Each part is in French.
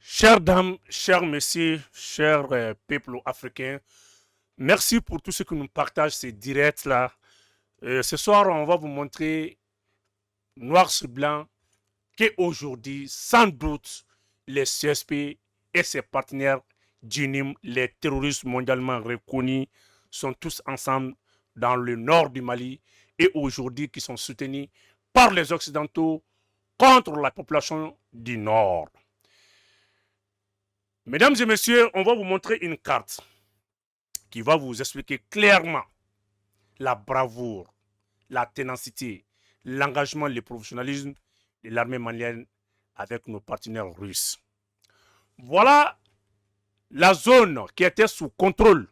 Chères dames, chers messieurs, chers peuples africains, merci pour tout ce que nous partageons ces directs-là. Ce soir, on va vous montrer noir sur blanc qu'aujourd'hui, sans doute, les CSP et ses partenaires d'UNIM, les terroristes mondialement reconnus, sont tous ensemble dans le nord du Mali et aujourd'hui qui sont soutenus par les Occidentaux contre la population du nord. Mesdames et messieurs, on va vous montrer une carte qui va vous expliquer clairement la bravoure, la ténacité, l'engagement, le professionnalisme de l'armée malienne avec nos partenaires russes. Voilà la zone qui était sous contrôle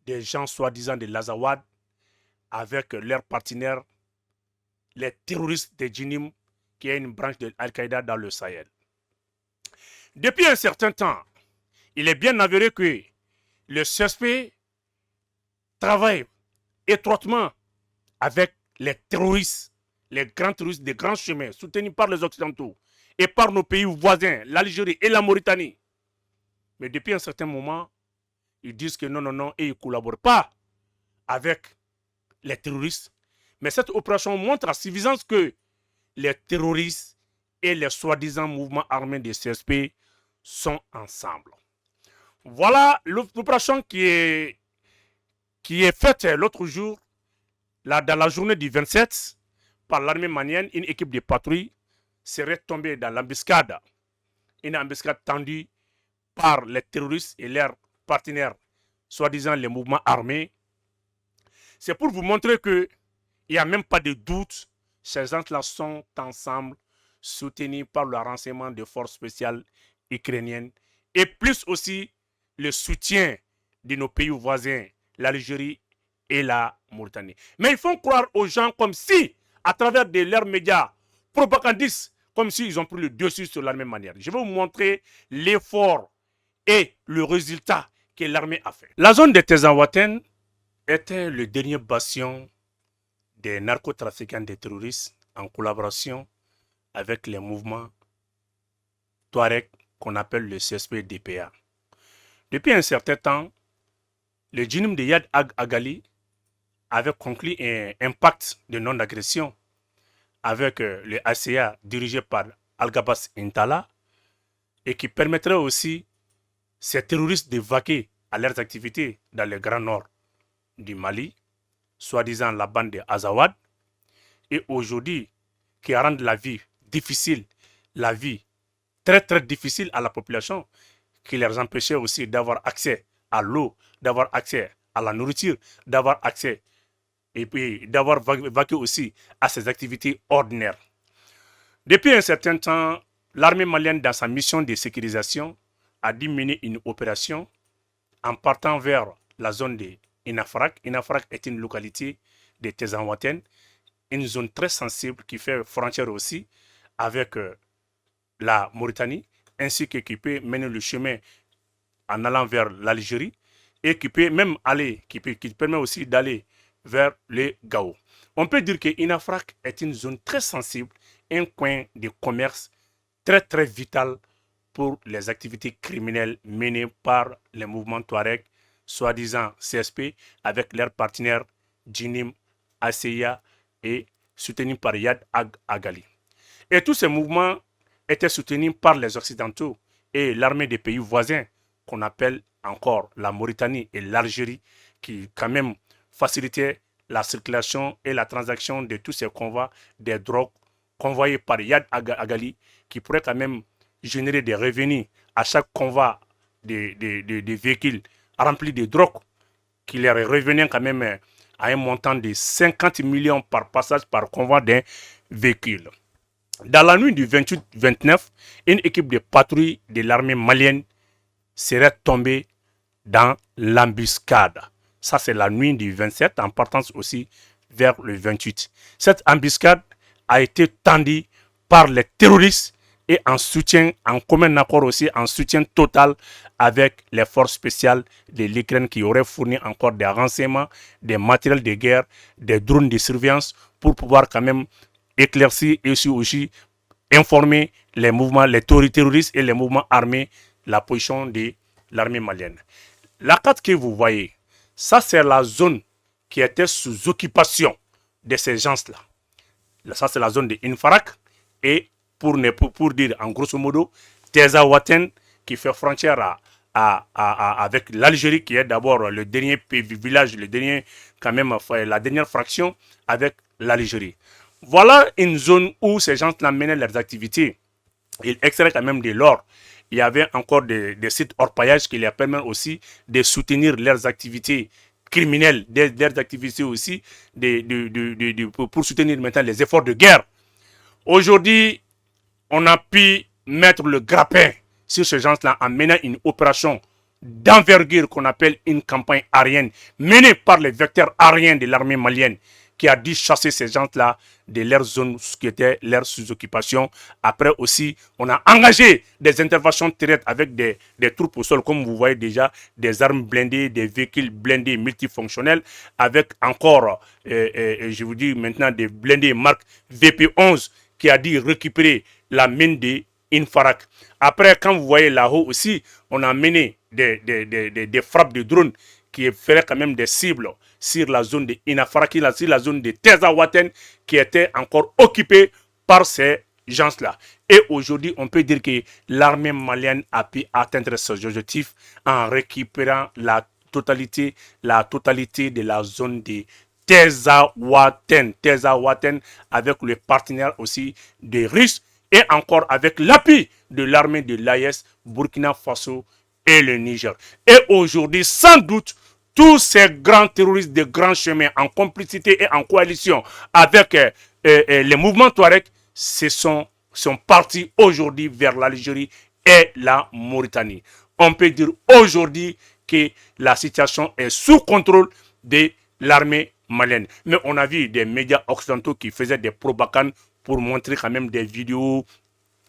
des gens soi-disant de l'Azawad avec leurs partenaires, les terroristes de Djinim, qui est une branche de Al-Qaïda dans le Sahel. Depuis un certain temps, il est bien avéré que le CSP travaille étroitement avec les terroristes, les grands terroristes des grands chemins soutenus par les Occidentaux et par nos pays voisins, l'Algérie et la Mauritanie. Mais depuis un certain moment, ils disent que non, non, non, et ils ne collaborent pas avec les terroristes. Mais cette opération montre à suffisance que les terroristes et les soi-disant mouvements armés des CSP sont ensemble. Voilà l'opération qui est faite l'autre jour, là, dans la journée du 27, par l'armée malienne. Une équipe de patrouille serait tombée dans l'embuscade. Une embuscade tendue par les terroristes et leurs partenaires, soi-disant les mouvements armés. C'est pour vous montrer qu'il n'y a même pas de doute. Ces gens-là sont ensemble, soutenus par le renseignement des forces spéciales ukrainiennes et plus aussi le soutien de nos pays voisins, l'Algérie et la Mauritanie. Mais ils font croire aux gens comme si, à travers leurs médias propagandistes, comme s'ils ont pris le dessus sur la même manière. Je vais vous montrer l'effort et le résultat que l'armée a fait. La zone de Tezawaten était le dernier bastion des narcotrafiquants, des terroristes, en collaboration avec les mouvements Touareg qu'on appelle le CSP-DPA. Depuis un certain temps, le djinnim de Yad Agali avait conclu un pacte de non-agression avec le ACA dirigé par Al-Gabas Intala et qui permettrait aussi ces terroristes de vaquer à leurs activités dans le grand nord du Mali, soi-disant la bande de Azawad, et aujourd'hui qui rendent la vie difficile, la vie très très difficile à la population, qui les empêchait aussi d'avoir accès à l'eau, d'avoir accès à la nourriture, d'avoir accès et puis d'avoir vaqué aussi à ses activités ordinaires. Depuis un certain temps, l'armée malienne, dans sa mission de sécurisation, a dû mener une opération en partant vers la zone de Inafrak. Inafrak est une localité de Tezawaten, une zone très sensible qui fait frontière aussi avec la Mauritanie, ainsi que qui peut mener le chemin en allant vers l'Algérie et qui peut même aller, qui permet aussi d'aller vers le Gao. On peut dire que Inafrak est une zone très sensible, un coin de commerce très très vital pour les activités criminelles menées par les mouvements Touareg, soi-disant CSP, avec leurs partenaires Djinim, ACIA et soutenus par Yad Agali. Et tous ces mouvements étaient soutenus par les Occidentaux et l'armée des pays voisins, qu'on appelle encore la Mauritanie et l'Algérie, qui quand même facilitaient la circulation et la transaction de tous ces convois des drogues convoyés par Yad Agali, qui pourraient quand même générer des revenus à chaque convoi de véhicules remplis de drogue, qui leur revenait quand même à un montant de 50 millions par passage par convoi d'un véhicule. Dans la nuit du 28-29, une équipe de patrouille de l'armée malienne serait tombée dans l'embuscade. Ça, c'est la nuit du 27, en partance aussi vers le 28. Cette embuscade a été tendue par les terroristes et en soutien, en commun accord aussi, en soutien total avec les forces spéciales de l'Ukraine qui auraient fourni encore des renseignements, des matériels de guerre, des drones de surveillance pour pouvoir quand même éclaircir et aussi informer les mouvements, les terroristes et les mouvements armés, la position de l'armée malienne. La carte que vous voyez, ça c'est la zone qui était sous occupation de ces gens-là. Ça c'est la zone de Infarak et pour dire en grosso modo, Tezawaten qui fait frontière avec l'Algérie qui est d'abord le dernier village, le dernier quand même la dernière fraction avec l'Algérie. Voilà une zone où ces gens-là menaient leurs activités. Ils extraient quand même de l'or. Il y avait encore des sites hors paillage qui leur permettent aussi de soutenir leurs activités criminelles, leurs activités aussi pour soutenir maintenant les efforts de guerre. Aujourd'hui, on a pu mettre le grappin sur ces gens-là en menant une opération d'envergure qu'on appelle une campagne aérienne menée par les vecteurs aériens de l'armée malienne qui a dû chasser ces gens-là de leur zone qui était leur sous-occupation. Après aussi, on a engagé des interventions terrestres avec des troupes au sol, comme vous voyez déjà, des armes blindées, des véhicules blindés multifonctionnels, avec encore, je vous dis maintenant, des blindés marque VP11 qui a dû récupérer la mine de Infarak. Après, quand vous voyez là-haut aussi, on a mené des frappes de drones qui feraient quand même des cibles sur la zone de Inafarak, sur la zone de Tezawaten, qui était encore occupée par ces gens-là. Et aujourd'hui, on peut dire que l'armée malienne a pu atteindre ses objectifs en récupérant la totalité de la zone de Tezawaten avec le partenaire aussi des Russes et encore avec l'appui de l'armée de l'AES, Burkina Faso et le Niger. Et aujourd'hui, sans doute, tous ces grands terroristes de grands chemins en complicité et en coalition avec les mouvements Touareg sont partis aujourd'hui vers l'Algérie et la Mauritanie. On peut dire aujourd'hui que la situation est sous contrôle de l'armée malienne. Mais on a vu des médias occidentaux qui faisaient des propagandes pour montrer quand même des vidéos,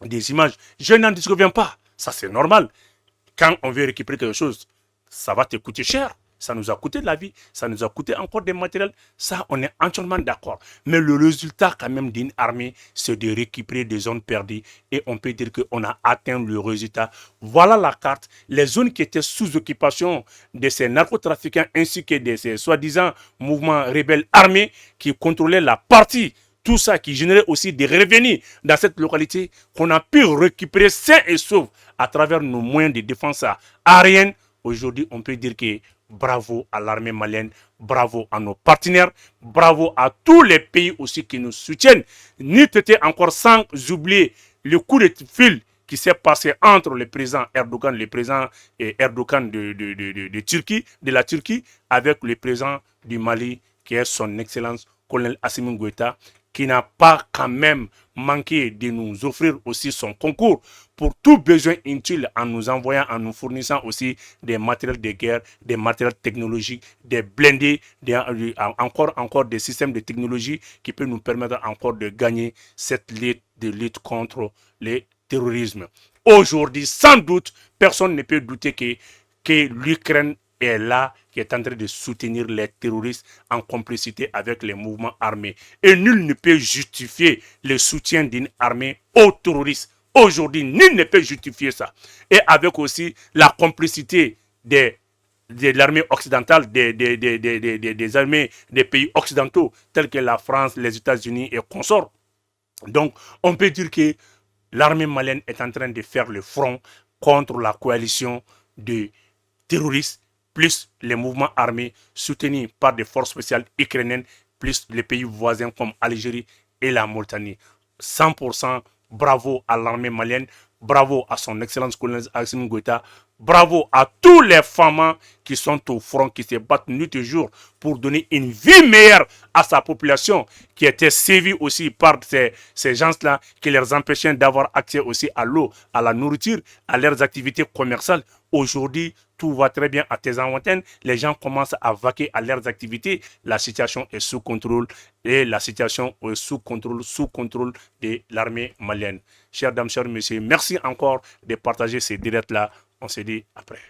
des images. Je n'en disconviens pas. Ça, c'est normal. Quand on veut récupérer quelque chose, ça va te coûter cher. Ça nous a coûté de la vie, ça nous a coûté encore des matériels. Ça, on est entièrement d'accord. Mais le résultat quand même d'une armée, c'est de récupérer des zones perdues. Et on peut dire qu'on a atteint le résultat. Voilà la carte. Les zones qui étaient sous occupation de ces narcotrafiquants ainsi que de ces soi-disant mouvements rebelles armés qui contrôlaient la partie. Tout ça qui générait aussi des revenus dans cette localité qu'on a pu récupérer sains et saufs à travers nos moyens de défense aérienne. Aujourd'hui, on peut dire que bravo à l'armée malienne, bravo à nos partenaires, bravo à tous les pays aussi qui nous soutiennent. N'eût été encore sans oublier le coup de fil qui s'est passé entre le président Erdogan, de Turquie, de la Turquie, avec le président du Mali, qui est son Excellence colonel Assimi Goïta, qui n'a pas quand même manqué de nous offrir aussi son concours pour tout besoin utile en nous envoyant, en nous fournissant aussi des matériels de guerre, des matériels technologiques, des blindés, encore des systèmes de technologie qui peuvent nous permettre encore de gagner cette lutte contre le terrorisme. Aujourd'hui, sans doute, personne ne peut douter que l'Ukraine est là, qui est en train de soutenir les terroristes en complicité avec les mouvements armés. Et nul ne peut justifier le soutien d'une armée aux terroristes. Aujourd'hui, nul ne peut justifier ça. Et avec aussi la complicité de l'armée occidentale, des armées des pays occidentaux, tels que la France, les États-Unis et consorts. Donc, on peut dire que l'armée malienne est en train de faire le front contre la coalition de terroristes, plus les mouvements armés soutenus par des forces spéciales ukrainiennes, plus les pays voisins comme Algérie et la Mauritanie. 100% bravo à l'armée malienne, bravo à son excellence colonel Assimi Goïta, bravo à tous les femmes qui sont au front, qui se battent nuit et jour pour donner une vie meilleure à sa population, qui était sévie aussi par ces gens-là, qui leur empêchaient d'avoir accès aussi à l'eau, à la nourriture, à leurs activités commerciales. Aujourd'hui, tout va très bien à Tezawaten. Les gens commencent à vaquer à leurs activités. La situation est sous contrôle et la situation est sous contrôle de l'armée malienne. Chers dames, chers messieurs, merci encore de partager ces directs-là. On se dit après.